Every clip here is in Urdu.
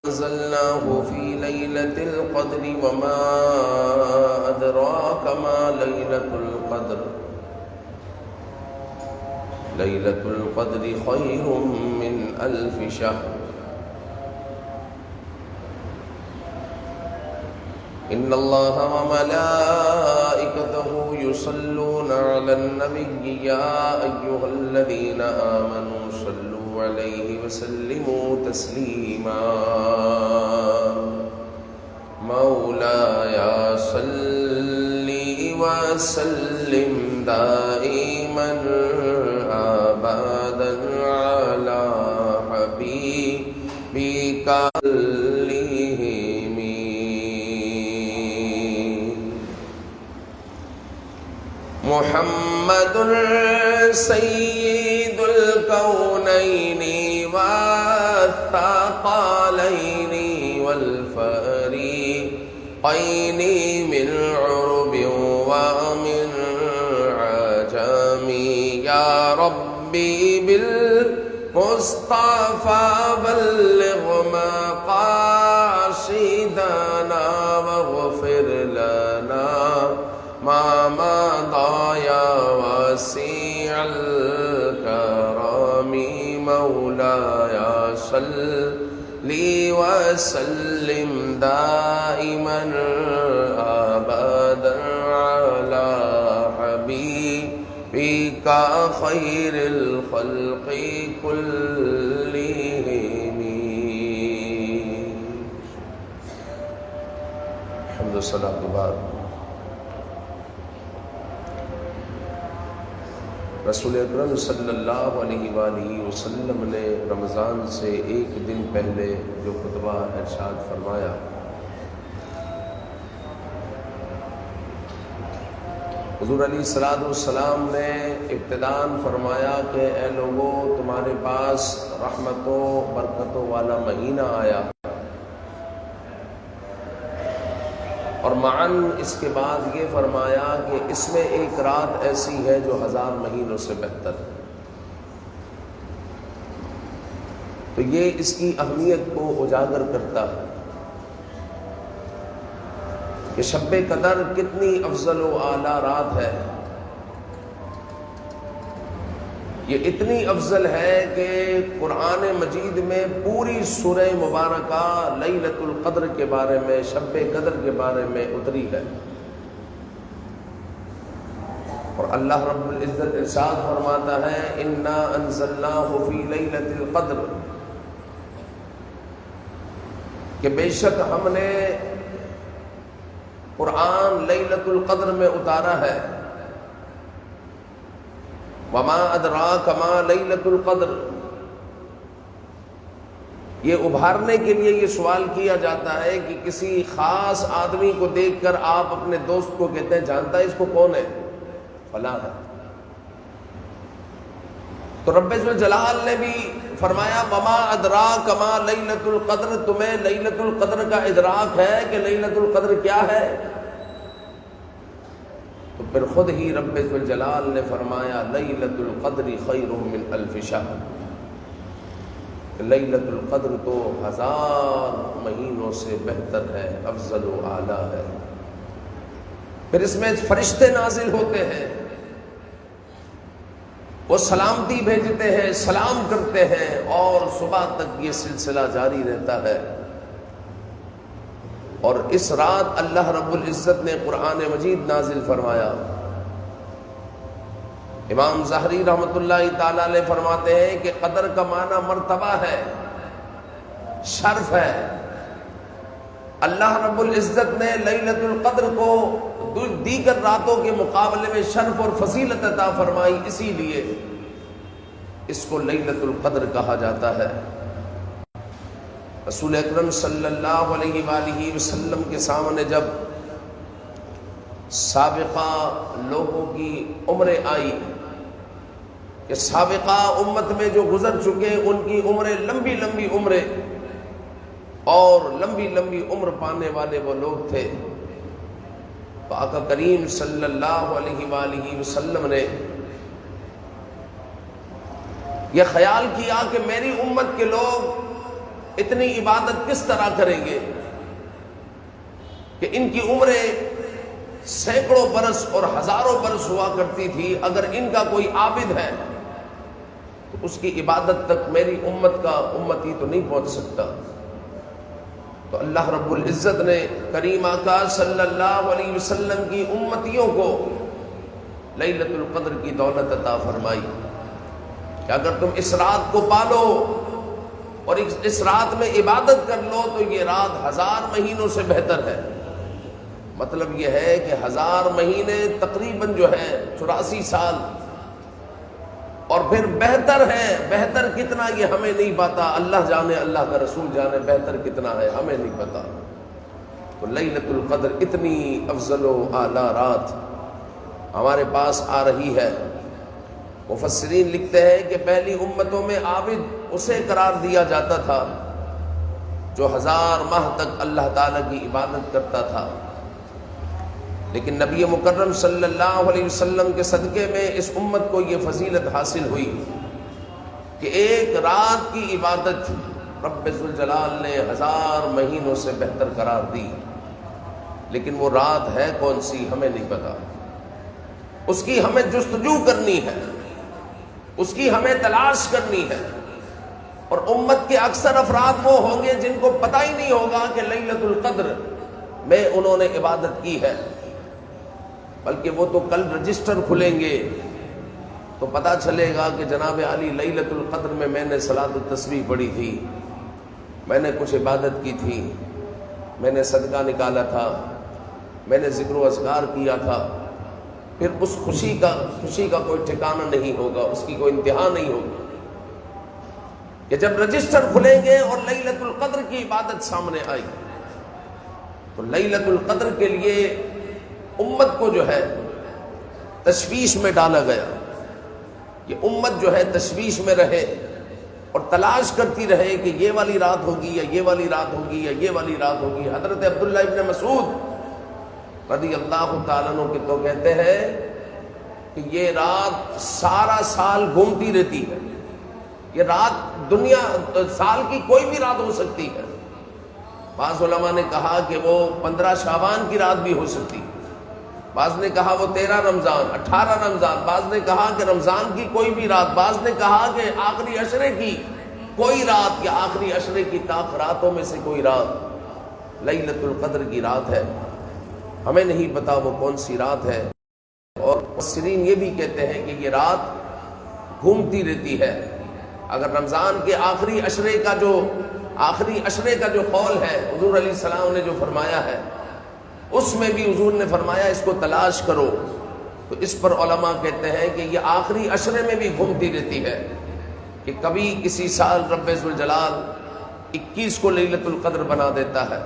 أنزلناه في ليلة القدر وما أدراك ما ليلة القدر ليلة القدر خير من 1000 شهر إن الله وملائكته يصلون على النبي يا أيها الذين آمنوا صلوا عليه وسلموا تسليما مولاي صل وسلم دائما أبدا على حبيبك محمد سید الکونین والثقلین والفریقین من عرب ومن عجم یا ربی بالمصطفى بلغ مقاصدنا واغفر لنا ما مضى يا واسع الكرم مولاي صل وسلم دائما أبدا على حبيبك خير الخلق كلهم. الحمد لله بعد رسول اکرم صلی اللہ علیہ وآلہ وسلم نے رمضان سے ایک دن پہلے جو خطبہ ارشاد فرمایا، حضور علیہ السلام نے ابتداءً فرمایا کہ اے لوگوں، تمہارے پاس رحمتوں برکتوں والا مہینہ آیا، اور معاً اس کے بعد یہ فرمایا کہ اس میں ایک رات ایسی ہے جو 1000 مہینوں سے بہتر ہے. تو یہ اس کی اہمیت کو اجاگر کرتا ہے کہ شب قدر کتنی افضل و اعلیٰ رات ہے. یہ اتنی افضل ہے کہ قرآن مجید میں پوری سورہ مبارکہ لیلۃ القدر کے بارے میں، شب قدر کے بارے میں اتری ہے. اور اللہ رب العزت ارشاد فرماتا ہے انا انزلناہ فی لیلۃ القدر، کہ بے شک ہم نے قرآن لیلۃ القدر میں اتارا ہے. وما ادراک ما لیلۃ القدر، یہ ابھارنے کے لیے یہ سوال کیا جاتا ہے کہ کسی خاص آدمی کو دیکھ کر آپ اپنے دوست کو کہتے ہیں جانتا ہے اس کو کون ہے؟ فلاں ہے. تو رب جلال نے بھی فرمایا وما ادراک ما لیلۃ القدر، تمہیں لیلۃ القدر کا ادراک ہے کہ لیلۃ القدر کیا ہے؟ تو پھر خود ہی رب الجلال نے فرمایا لیلۃ القدر خیر من 1000 شہر، لیلۃ القدر تو 1000 مہینوں سے بہتر ہے، افضل و اعلیٰ ہے. پھر اس میں فرشتے نازل ہوتے ہیں، وہ سلامتی بھیجتے ہیں، سلام کرتے ہیں، اور صبح تک یہ سلسلہ جاری رہتا ہے. اور اس رات اللہ رب العزت نے قرآن مجید نازل فرمایا. امام ظاہری رحمۃ اللہ تعالی علیہ فرماتے ہیں کہ قدر کا معنی مرتبہ ہے، شرف ہے. اللہ رب العزت نے لیلۃ القدر کو دیگر راتوں کے مقابلے میں شرف اور فضیلت عطا فرمائی، اسی لیے اس کو لیلۃ القدر کہا جاتا ہے. رسول اکرم صلی اللہ علیہ وآلہ وسلم کے سامنے جب سابقہ لوگوں کی عمریں آئی کہ سابقہ امت میں جو گزر چکے ان کی عمریں لمبی لمبی عمریں، اور لمبی لمبی عمر پانے والے وہ لوگ تھے، تو آقا کریم صلی اللہ علیہ وآلہ وسلم نے یہ خیال کیا کہ میری امت کے لوگ اتنی عبادت کس طرح کریں گے کہ ان کی عمریں سینکڑوں برس اور ہزاروں برس ہوا کرتی تھی. اگر ان کا کوئی عابد ہے تو اس کی عبادت تک میری امت کا امتی تو نہیں پہنچ سکتا. تو اللہ رب العزت نے کریم آقا صلی اللہ علیہ وسلم کی امتیوں کو لیلۃ القدر کی دولت عطا فرمائی کہ اگر تم اس رات کو پالو اور اس رات میں عبادت کر لو تو یہ رات 1000 مہینوں سے بہتر ہے. مطلب یہ ہے کہ 1000 مہینے تقریباً جو ہے 84 سال، اور پھر بہتر ہے. بہتر کتنا یہ ہمیں نہیں پتا، اللہ جانے، اللہ کا رسول جانے بہتر کتنا ہے، ہمیں نہیں پتا. تو لیلۃ القدر اتنی افضل و اعلیٰ رات ہمارے پاس آ رہی ہے. مفسرین لکھتے ہیں کہ پہلی امتوں میں عابد اسے قرار دیا جاتا تھا جو 1000 ماہ تک اللہ تعالیٰ کی عبادت کرتا تھا. لیکن نبی مکرم صلی اللہ علیہ وسلم کے صدقے میں اس امت کو یہ فضیلت حاصل ہوئی کہ ایک رات کی عبادت رب ذوالجلال نے 1000 مہینوں سے بہتر قرار دی. لیکن وہ رات ہے کون سی ہمیں نہیں پتا. اس کی ہمیں جستجو کرنی ہے، اس کی ہمیں تلاش کرنی ہے. اور امت کے اکثر افراد وہ ہوں گے جن کو پتہ ہی نہیں ہوگا کہ لیلۃ القدر میں انہوں نے عبادت کی ہے. بلکہ وہ تو کل رجسٹر کھلیں گے تو پتہ چلے گا کہ جناب علی لیلۃ القدر میں نے صلاۃ التسبیح پڑھی تھی، میں نے کچھ عبادت کی تھی، میں نے صدقہ نکالا تھا، میں نے ذکر و اذکار کیا تھا. پھر اس خوشی کا کوئی ٹھکانہ نہیں ہوگا، اس کی کوئی انتہا نہیں ہوگی. کہ جب رجسٹر کھلیں گے اور لیلۃ القدر کی عبادت سامنے آئی تو لیلۃ القدر کے لیے امت کو جو ہے تشویش میں ڈالا گیا کہ امت جو ہے تشویش میں رہے اور تلاش کرتی رہے کہ یہ والی رات ہوگی یا یہ والی رات ہوگی یا یہ والی رات ہوگی. حضرت عبداللہ ابن مسعود رضی اللہ تعالیٰ عنہ کے تو کہتے ہیں کہ یہ رات سارا سال گھومتی رہتی ہے. یہ رات دنیا سال کی کوئی بھی رات ہو سکتی ہے. بعض علماء نے کہا کہ وہ 15 شعبان کی رات بھی ہو سکتی ہے، بعض نے کہا وہ 13 رمضان، 18 رمضان، بعض نے کہا کہ رمضان کی کوئی بھی رات، بعض نے کہا کہ آخری عشرے کی کوئی رات یا آخری عشرے کی طاق راتوں میں سے کوئی رات لیلۃ القدر کی رات ہے. ہمیں نہیں پتا وہ کون سی رات ہے. اور مفسرین یہ بھی کہتے ہیں کہ یہ رات گھومتی رہتی ہے. اگر رمضان کے آخری عشرے کا جو قول ہے حضور علیہ السلام نے جو فرمایا ہے اس میں بھی حضور نے فرمایا اس کو تلاش کرو. تو اس پر علماء کہتے ہیں کہ یہ آخری عشرے میں بھی گھومتی رہتی ہے کہ کبھی کسی سال رب ذوالجلال 21 کو لیلۃ القدر بنا دیتا ہے،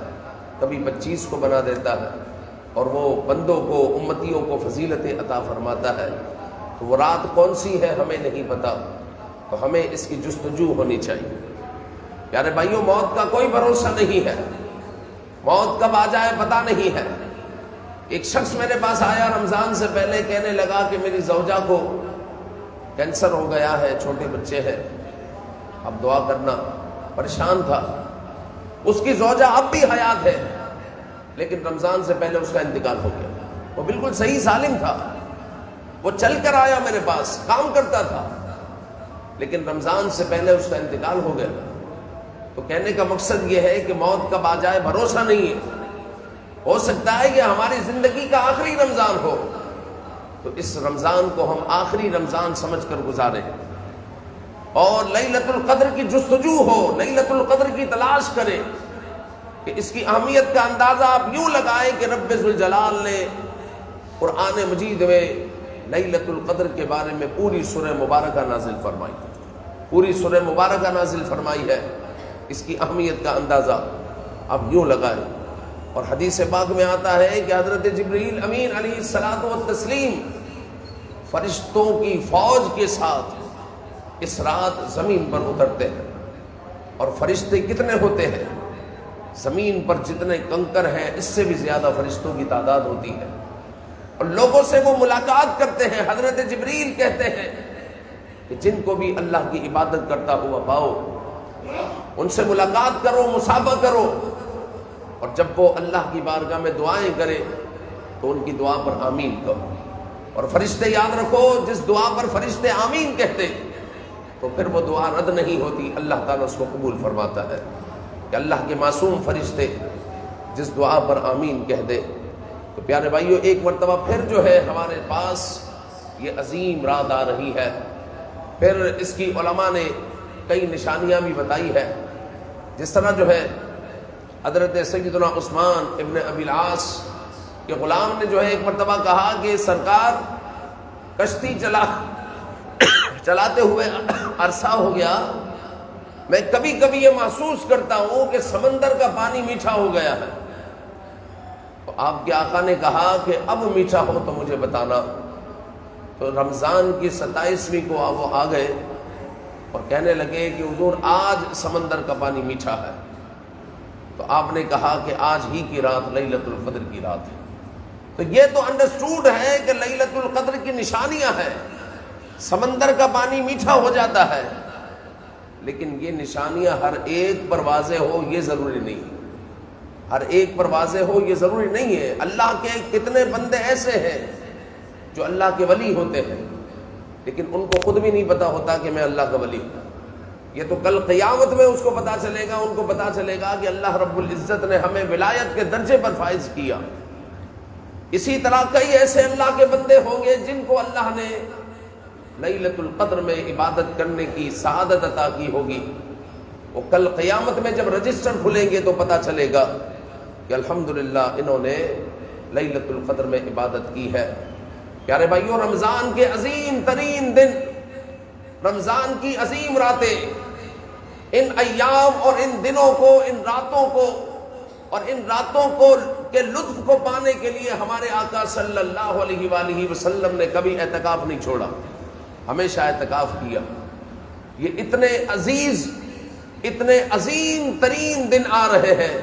کبھی 25 کو بنا دیتا ہے، اور وہ بندوں کو، امتیوں کو فضیلتیں عطا فرماتا ہے. تو وہ رات کون سی ہے ہمیں نہیں پتا. تو ہمیں اس کی جستجو ہونی چاہیے. پیارے بھائیوں، موت کا کوئی بھروسہ نہیں ہے، موت کب آ جائے پتہ نہیں ہے. ایک شخص میرے پاس آیا رمضان سے پہلے، کہنے لگا کہ میری زوجہ کو کینسر ہو گیا ہے، چھوٹے بچے ہیں، اب دعا کرنا. پریشان تھا. اس کی زوجہ اب بھی حیات ہے لیکن رمضان سے پہلے اس کا انتقال ہو گیا. وہ بالکل صحیح سالم تھا، وہ چل کر آیا میرے پاس، کام کرتا تھا، لیکن رمضان سے پہلے اس کا انتقال ہو گیا. تو کہنے کا مقصد یہ ہے کہ موت کب آ جائے بھروسہ نہیں ہے. ہو سکتا ہے کہ ہماری زندگی کا آخری رمضان ہو، تو اس رمضان کو ہم آخری رمضان سمجھ کر گزاریں اور لیلۃ القدر کی جستجو ہو، لیلۃ القدر کی تلاش کریں. کہ اس کی اہمیت کا اندازہ آپ یوں لگائیں کہ رب ذوالجلال نے قرآن مجید میں لیلۃ القدر کے بارے میں پوری سورہ مبارکہ نازل فرمائی، پوری سورہ مبارکہ نازل فرمائی ہے. اس کی اہمیت کا اندازہ آپ یوں لگائیں. اور حدیث پاک میں آتا ہے کہ حضرت جبریل امین علیہ الصلاۃ والتسلیم فرشتوں کی فوج کے ساتھ اس رات زمین پر اترتے ہیں. اور فرشتے کتنے ہوتے ہیں؟ زمین پر جتنے کنکر ہیں اس سے بھی زیادہ فرشتوں کی تعداد ہوتی ہے. اور لوگوں سے وہ ملاقات کرتے ہیں. حضرت جبریل کہتے ہیں کہ جن کو بھی اللہ کی عبادت کرتا ہوا پاؤ ان سے ملاقات کرو، مصافحہ کرو، اور جب وہ اللہ کی بارگاہ میں دعائیں کرے تو ان کی دعا پر آمین کہو۔ اور فرشتے یاد رکھو، جس دعا پر فرشتے آمین کہتے تو پھر وہ دعا رد نہیں ہوتی، اللہ تعالیٰ اس کو قبول فرماتا ہے۔ کہ اللہ کے معصوم فرشتے جس دعا پر آمین کہہ دے۔ تو پیارے بھائیو، ایک مرتبہ پھر جو ہے ہمارے پاس یہ عظیم رات آ رہی ہے۔ پھر اس کی علماء نے کئی نشانیاں بھی بتائی ہے، جس طرح جو ہے حضرت سیدنا عثمان ابن ابی العاص کے غلام نے جو ہے ایک مرتبہ کہا کہ سرکار، کشتی چلاتے ہوئے عرصہ ہو گیا، میں کبھی کبھی یہ محسوس کرتا ہوں کہ سمندر کا پانی میٹھا ہو گیا ہے۔ تو آپ کے آقا نے کہا کہ اب میٹھا ہو تو مجھے بتانا۔ تو رمضان کی 27ویں کو وہ آ گئے اور کہنے لگے کہ حضور آج سمندر کا پانی میٹھا ہے۔ تو آپ نے کہا کہ آج ہی کی رات لیلۃ القدر کی رات ہے۔ تو یہ تو انڈرسٹوڈ ہے کہ لیلۃ القدر کی نشانیاں ہیں، سمندر کا پانی میٹھا ہو جاتا ہے، لیکن یہ نشانیاں ہر ایک پر واضح ہو یہ ضروری نہیں، ہر ایک پر واضح ہو یہ ضروری نہیں ہے۔ اللہ کے کتنے بندے ایسے ہیں جو اللہ کے ولی ہوتے ہیں، لیکن ان کو خود بھی نہیں پتا ہوتا کہ میں اللہ کا ولی ہوں۔ یہ تو کل قیامت میں اس کو پتا چلے گا، ان کو پتا چلے گا کہ اللہ رب العزت نے ہمیں ولایت کے درجے پر فائز کیا۔ اسی طرح کئی ایسے اللہ کے بندے ہوں گے جن کو اللہ نے لیلۃ القدر میں عبادت کرنے کی سعادت عطا کی ہوگی۔ وہ کل قیامت میں جب رجسٹر کھلیں گے تو پتا چلے گا کہ الحمدللہ انہوں نے لیلۃ القدر میں عبادت کی ہے۔ پیارے بھائیوں، رمضان کے عظیم ترین دن، رمضان کی عظیم راتیں، ان ایام اور ان دنوں کو، ان راتوں کو اور ان راتوں کو کے لطف کو پانے کے لیے ہمارے آقا صلی اللہ علیہ وآلہ وسلم نے کبھی اعتکاف نہیں چھوڑا، ہمیشہ اعتکاف کیا۔ یہ اتنے عظیم ترین دن آ رہے ہیں،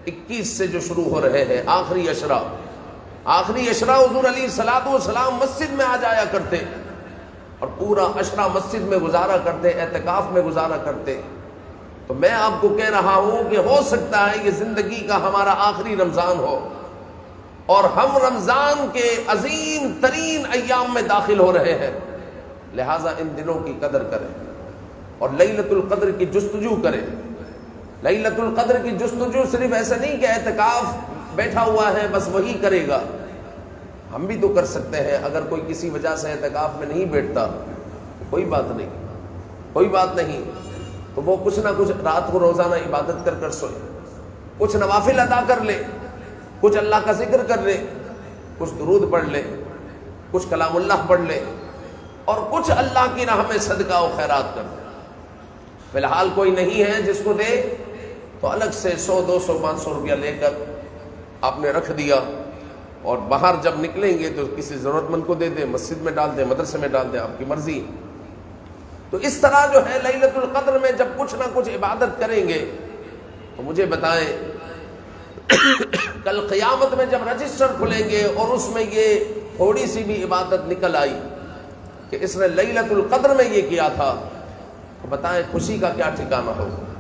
21 سے جو شروع ہو رہے ہیں، آخری عشرہ حضور علیہ الصلوۃ والسلام مسجد میں آ جایا کرتے اور پورا عشرہ مسجد میں گزارا کرتے، اعتکاف میں گزارا کرتے۔ تو میں آپ کو کہہ رہا ہوں کہ ہو سکتا ہے یہ زندگی کا ہمارا آخری رمضان ہو اور ہم رمضان کے عظیم ترین ایام میں داخل ہو رہے ہیں، لہٰذا ان دنوں کی قدر کریں اور لیلۃ القدر کی جستجو کریں۔ لیلۃ القدر کی جستجو صرف ایسا نہیں کہ اعتکاف بیٹھا ہوا ہے بس وہی کرے گا، ہم بھی تو کر سکتے ہیں۔ اگر کوئی کسی وجہ سے اعتکاف میں نہیں بیٹھتا تو کوئی بات نہیں، تو وہ کچھ نہ کچھ رات کو روزانہ عبادت کر سوئے، کچھ نوافل ادا کر لے، کچھ اللہ کا ذکر کر لے، کچھ درود پڑھ لے، کچھ کلام اللہ پڑھ لے، اور کچھ اللہ کی راہ میں صدقہ و خیرات کر دے۔ فی الحال کوئی نہیں ہے جس کو دے تو الگ سے 100 200 500 روپیہ لے کر آپ نے رکھ دیا، اور باہر جب نکلیں گے تو کسی ضرورت مند کو دے دیں، مسجد میں ڈال دیں، مدرسے میں ڈال دیں، آپ کی مرضی۔ تو اس طرح جو ہے لیلۃ القدر میں جب کچھ نہ کچھ عبادت کریں گے تو مجھے بتائیں کل قیامت میں جب رجسٹر کھلیں گے اور اس میں یہ تھوڑی سی بھی عبادت نکل آئی کہ اس نے لیلۃ القدر میں یہ کیا تھا، تو بتائیں خوشی کا کیا ٹھکانہ ہوگا۔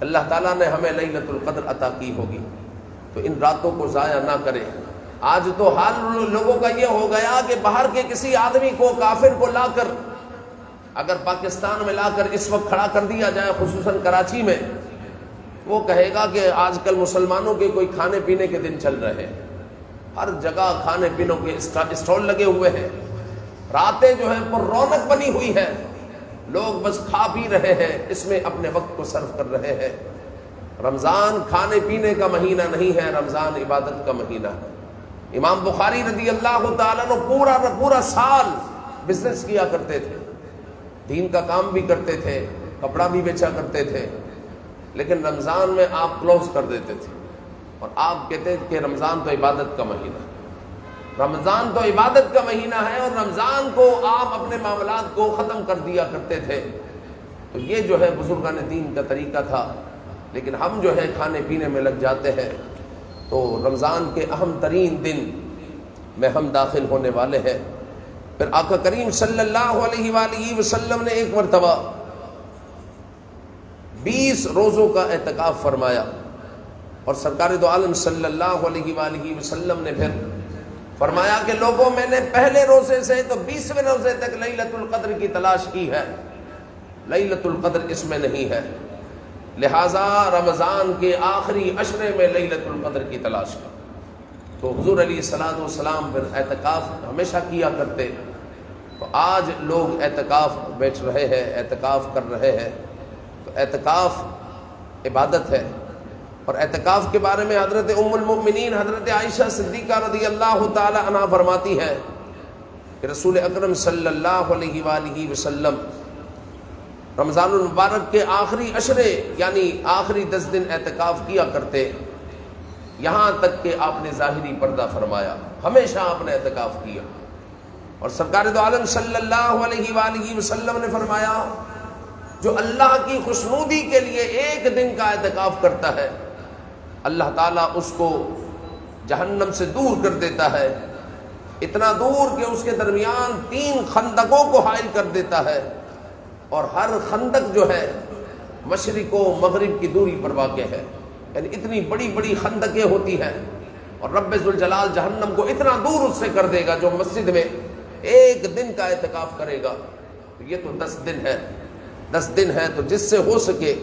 اللہ تعالیٰ نے ہمیں لیلۃ القدر عطا کی ہوگی، تو ان راتوں کو ضائع نہ کریں۔ آج تو حال لوگوں کا یہ ہو گیا کہ باہر کے کسی آدمی کو، کافر کو لا کر اگر پاکستان میں لا کر اس وقت کھڑا کر دیا جائے، خصوصاً کراچی میں، وہ کہے گا کہ آج کل مسلمانوں کے کوئی کھانے پینے کے دن چل رہے ہیں، ہر جگہ کھانے پینوں کے اسٹال لگے ہوئے ہیں، راتیں جو ہیں پر رونق بنی ہوئی ہے، لوگ بس کھا پی رہے ہیں، اس میں اپنے وقت کو صرف کر رہے ہیں۔ رمضان کھانے پینے کا مہینہ نہیں ہے، رمضان عبادت کا مہینہ ہے۔ امام بخاری رضی اللہ تعالیٰ نے پورا سال بزنس کیا کرتے تھے، دین کا کام بھی کرتے تھے، کپڑا بھی بیچا کرتے تھے، لیکن رمضان میں آپ کلوز کر دیتے تھے اور آپ کہتے تھے کہ رمضان تو عبادت کا مہینہ ہے، رمضان تو عبادت کا مہینہ ہے، اور رمضان کو آپ اپنے معاملات کو ختم کر دیا کرتے تھے۔ تو یہ جو ہے بزرگان دین کا طریقہ تھا، لیکن ہم جو ہے کھانے پینے میں لگ جاتے ہیں۔ تو رمضان کے اہم ترین دن میں ہم داخل ہونے والے ہیں۔ پھر آقا کریم صلی اللہ علیہ وآلہ وسلم نے ایک مرتبہ 20 روزوں کا اعتکاف فرمایا، اور سرکار دو عالم صلی اللہ علیہ وآلہ وسلم نے پھر فرمایا کہ لوگوں، میں نے پہلے روزے سے تو 20ویں روزے تک لیلۃ القدر کی تلاش کی ہے، لیلۃ القدر اس میں نہیں ہے، لہٰذا رمضان کے آخری عشرے میں لیلۃ القدر کی تلاش کی۔ تو حضور علیہ الصلوۃ والسلام پھر اعتکاف ہمیشہ کیا کرتے، تو آج لوگ اعتکاف بیٹھ رہے ہیں، اعتکاف کر رہے ہیں، تو اعتکاف عبادت ہے۔ اور اعتکاف کے بارے میں حضرت ام المؤمنین حضرت عائشہ صدیقہ رضی اللہ تعالی عنہا فرماتی ہے کہ رسول اکرم صلی اللہ علیہ وآلہ وسلم رمضان المبارک کے آخری عشرے یعنی آخری 10 دن اعتکاف کیا کرتے، یہاں تک کہ آپ نے ظاہری پردہ فرمایا، ہمیشہ آپ نے اعتکاف کیا۔ اور سرکار دو عالم صلی اللہ علیہ وآلہ وسلم نے فرمایا جو اللہ کی خوشنودی کے لیے 1 دن کا اعتکاف کرتا ہے، اللہ تعالیٰ اس کو جہنم سے دور کر دیتا ہے، اتنا دور کہ اس کے درمیان 3 خندقوں کو حائل کر دیتا ہے، اور ہر خندق جو ہے مشرق و مغرب کی دوری پر واقع ہے، یعنی اتنی بڑی بڑی خندقیں ہوتی ہیں، اور رب ذوالجلال جہنم کو اتنا دور اس سے کر دے گا جو مسجد میں 1 دن کا اعتکاف کرے گا۔ تو یہ تو 10 دن ہے، 10 دن ہے، تو جس سے ہو سکے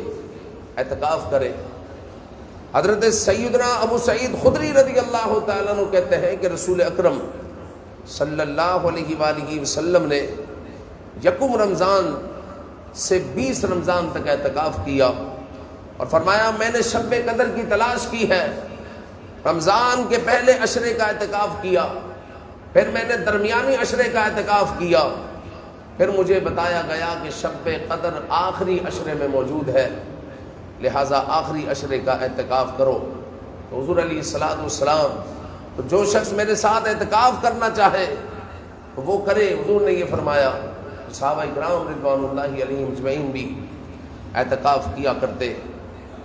اعتکاف کرے۔ حضرت سیدنا ابو سعید خدری رضی اللہ تعالیٰ عنہ کہتے ہیں کہ رسول اکرم صلی اللہ علیہ وآلہ وسلم نے 1 رمضان سے 20 رمضان تک اعتکاف کیا، اور فرمایا میں نے شب قدر کی تلاش کی ہے، رمضان کے پہلے عشرے کا اعتکاف کیا، پھر میں نے درمیانی عشرے کا اعتکاف کیا، پھر مجھے بتایا گیا کہ شب قدر آخری عشرے میں موجود ہے، لہٰذا آخری عشرے کا اعتکاف کرو۔ تو حضور علیہ الصلوۃ والسلام تو جو شخص میرے ساتھ اعتکاف کرنا چاہے تو وہ کرے، حضور نے یہ فرمایا۔ صحابہ کرام رضوان اللہ علیہم اجمعین بھی اعتکاف کیا کرتے۔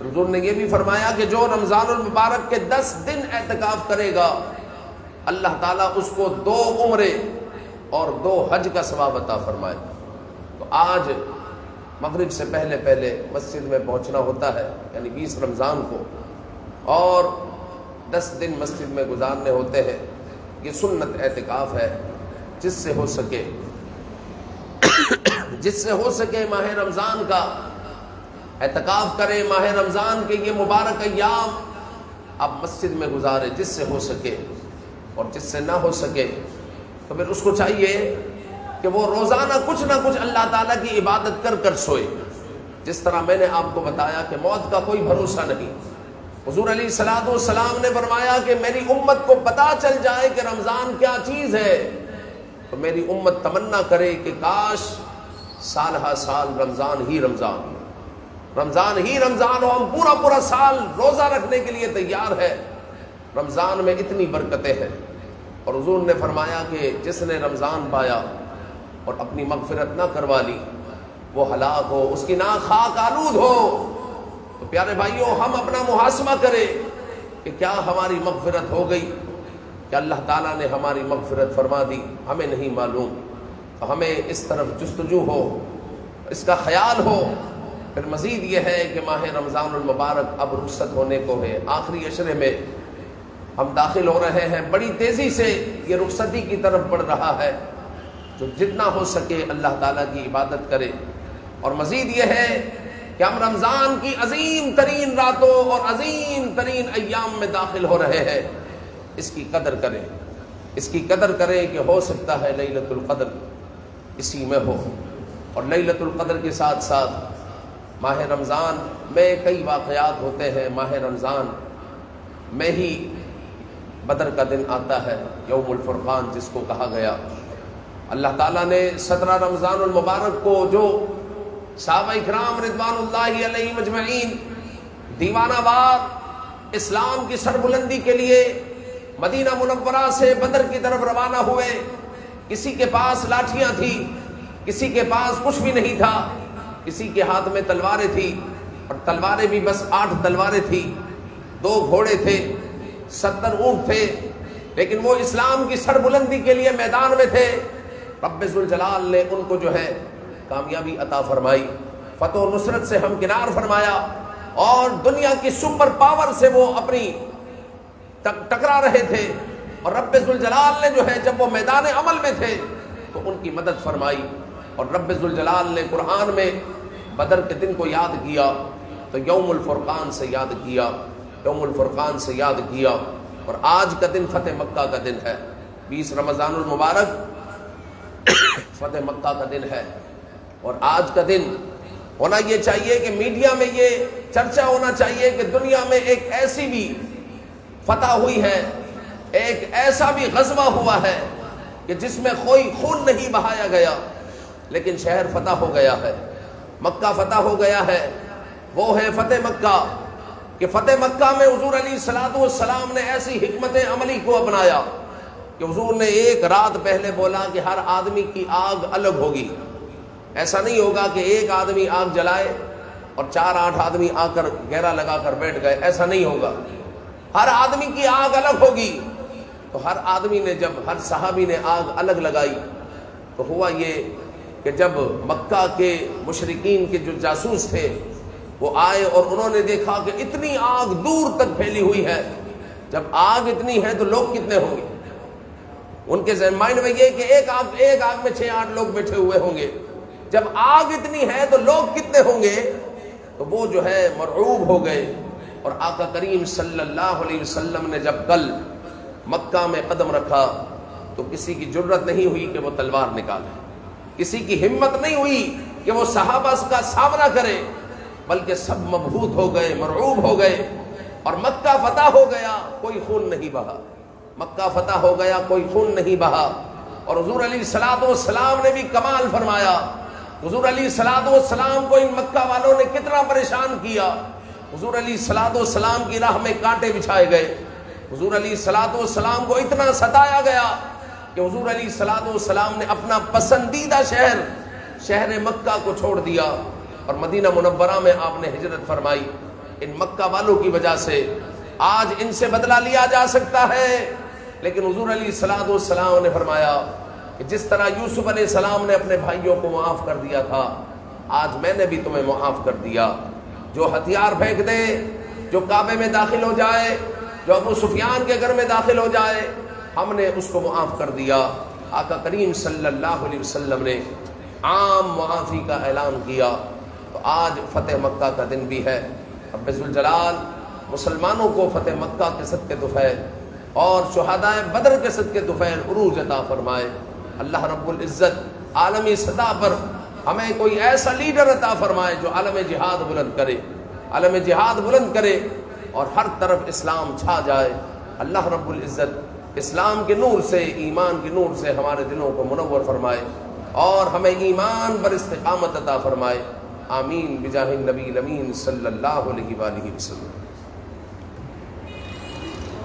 حضور نے یہ بھی فرمایا کہ جو رمضان المبارک کے 10 دن اعتکاف کرے گا، اللہ تعالیٰ اس کو 2 عمرے اور 2 حج کا ثواب عطا فرمائے۔ تو آج مغرب سے پہلے پہلے مسجد میں پہنچنا ہوتا ہے، یعنی 20 رمضان کو، اور 10 دن مسجد میں گزارنے ہوتے ہیں۔ یہ سنت اعتکاف ہے، جس سے ہو سکے ماہ رمضان کا اعتکاف کرے، ماہ رمضان کے یہ مبارک ایام آپ مسجد میں گزارے جس سے ہو سکے، اور جس سے نہ ہو سکے تو پھر اس کو چاہیے کہ وہ روزانہ کچھ نہ کچھ اللہ تعالیٰ کی عبادت کر کر سوئے۔ جس طرح میں نے آپ کو بتایا کہ موت کا کوئی بھروسہ نہیں، حضور علیہ الصلوۃ والسلام نے فرمایا کہ میری امت کو پتہ چل جائے کہ رمضان کیا چیز ہے، تو میری امت تمنا کرے کہ کاش سال ہا سال رمضان ہی رمضان ہو، ہم پورا سال روزہ رکھنے کے لیے تیار ہے۔ رمضان میں اتنی برکتیں ہیں، اور حضور نے فرمایا کہ جس نے رمضان پایا اور اپنی مغفرت نہ کروا لی وہ ہلاک ہو، اس کی ناک خاک آلود ہو۔ تو پیارے بھائیوں، ہم اپنا محاسبہ کریں کہ کیا ہماری مغفرت ہو گئی، کہ اللہ تعالیٰ نے ہماری مغفرت فرما دی، ہمیں نہیں معلوم۔ تو ہمیں اس طرف جستجو ہو، اس کا خیال ہو۔ پھر مزید یہ ہے کہ ماہ رمضان المبارک اب رخصت ہونے کو ہے، آخری عشرے میں ہم داخل ہو رہے ہیں، بڑی تیزی سے یہ رخصتی کی طرف بڑھ رہا ہے۔ جو جتنا ہو سکے اللہ تعالیٰ کی عبادت کرے، اور مزید یہ ہے کہ ہم رمضان کی عظیم ترین راتوں اور عظیم ترین ایام میں داخل ہو رہے ہیں، اس کی قدر کریں کہ ہو سکتا ہے لیلۃ القدر اسی میں ہو۔ اور لیلۃ القدر کے ساتھ ساتھ ماہ رمضان میں کئی واقعات ہوتے ہیں۔ ماہ رمضان میں ہی بدر کا دن آتا ہے، یوم الفرقان جس کو کہا گیا۔ اللہ تعالیٰ نے 17 رمضان المبارک کو جو صحابہ کرام رضوان اللہ علیہم اجمعین دیوانہ وار اسلام کی سربلندی کے لیے مدینہ منورہ سے بدر کی طرف روانہ ہوئے، کسی کے پاس لاٹھیاں تھیں، کسی کے پاس کچھ بھی نہیں تھا، کسی کے ہاتھ میں تلواریں تھیں، اور تلواریں بھی بس 8 تلواریں تھیں، 2 گھوڑے تھے، 70 اونٹ تھے، لیکن وہ اسلام کی سربلندی کے لیے میدان میں تھے۔ رب ذوالجلال نے ان کو جو ہے کامیابی عطا فرمائی، فتح و نصرت سے ہمکنار فرمایا، اور دنیا کی سپر پاور سے وہ اپنی ٹکرا رہے تھے، اور رب ذوالجلال نے جو ہے جب وہ میدان عمل میں تھے تو ان کی مدد فرمائی۔ اور رب ذوالجلال نے قرآن میں بدر کے دن کو یاد کیا تو یوم الفرقان سے یاد کیا، یوم الفرقان سے یاد کیا۔ اور آج کا دن فتح مکہ کا دن ہے، 20 رمضان المبارک فتح مکہ کا دن ہے۔ اور آج کا دن ہونا یہ چاہیے کہ میڈیا میں یہ چرچا ہونا چاہیے کہ دنیا میں ایک ایسی بھی فتح ہوئی ہے، ایک ایسا بھی غزوہ ہوا ہے کہ جس میں کوئی خون نہیں بہایا گیا، لیکن شہر فتح ہو گیا ہے، مکہ فتح ہو گیا ہے۔ وہ ہے فتح مکہ، کہ فتح مکہ میں حضور علیہ الصلوۃ والسلام نے ایسی حکمت عملی کو اپنایا کہ حضور نے ایک رات پہلے بولا کہ ہر آدمی کی آگ الگ ہوگی۔ ایسا نہیں ہوگا کہ ایک آدمی آگ جلائے اور 4-8 آدمی آ کر گھیرا لگا کر بیٹھ گئے، ایسا نہیں ہوگا، ہر آدمی کی آگ الگ ہوگی۔ تو ہر آدمی نے جب ہر صحابی نے آگ الگ لگائی تو ہوا یہ کہ جب مکہ کے مشرکین کے جو جاسوس تھے وہ آئے اور انہوں نے دیکھا کہ اتنی آگ دور تک پھیلی ہوئی ہے، جب آگ اتنی ہے تو لوگ کتنے ہوں گے؟ ان کے ذہن مائنڈ میں یہ کہ ایک آگ میں 6-8 لوگ بیٹھے ہوئے ہوں گے، جب آگ اتنی ہے تو لوگ کتنے ہوں گے؟ تو وہ جو ہے مرعوب ہو گئے۔ اور آقا کریم صلی اللہ علیہ وسلم نے جب کل مکہ میں قدم رکھا تو کسی کی جرت نہیں ہوئی کہ وہ تلوار نکالے، کسی کی ہمت نہیں ہوئی کہ وہ صحابہ کا سامنا کرے، بلکہ سب مبہوت ہو گئے، مرعوب ہو گئے، اور مکہ فتح ہو گیا، کوئی خون نہیں بہا، مکہ فتح ہو گیا، کوئی خون نہیں بہا۔ اور حضور علیہ الصلوۃ والسلام نے بھی کمال فرمایا، حضور علیہ الصلوۃ والسلام کو ان مکہ والوں نے کتنا پریشان کیا، حضور علیہ الصلوۃ والسلام کی راہ میں کانٹے بچھائے گئے، حضور علیہ الصلوۃ والسلام کو اتنا ستایا گیا کہ حضور علیہ الصلوۃ والسلام نے اپنا پسندیدہ شہر مکہ کو چھوڑ دیا اور مدینہ منورہ میں آپ نے ہجرت فرمائی۔ ان مکہ والوں کی وجہ سے آج ان سے بدلہ لیا جا سکتا ہے، لیکن حضور علیہ الصلوۃ والسلام نے فرمایا کہ جس طرح یوسف علیہ السلام نے اپنے بھائیوں کو معاف کر دیا تھا، آج میں نے بھی تمہیں معاف کر دیا۔ جو ہتھیار پھینک دے، جو کعبے میں داخل ہو جائے، جو ابو سفیان کے گھر میں داخل ہو جائے، ہم نے اس کو معاف کر دیا۔ آقا کریم صلی اللہ علیہ وسلم نے عام معافی کا اعلان کیا۔ تو آج فتح مکہ کا دن بھی ہے۔ رب ذوالجلال مسلمانوں کو فتح مکہ کے صدقے طفیل اور شہدائے بدر کے صدقے طفیل عروج عطا فرمائے۔ اللہ رب العزت عالمی سطح پر ہمیں کوئی ایسا لیڈر عطا فرمائے جو عالم جہاد بلند کرے، عالم جہاد بلند کرے اور ہر طرف اسلام چھا جائے۔ اللہ رب العزت اسلام کے نور سے، ایمان کے نور سے ہمارے دلوں کو منور فرمائے اور ہمیں ایمان پر استقامت عطا فرمائے۔ آمین بجاہ النبی الامین صلی اللہ علیہ وآلہ وسلم۔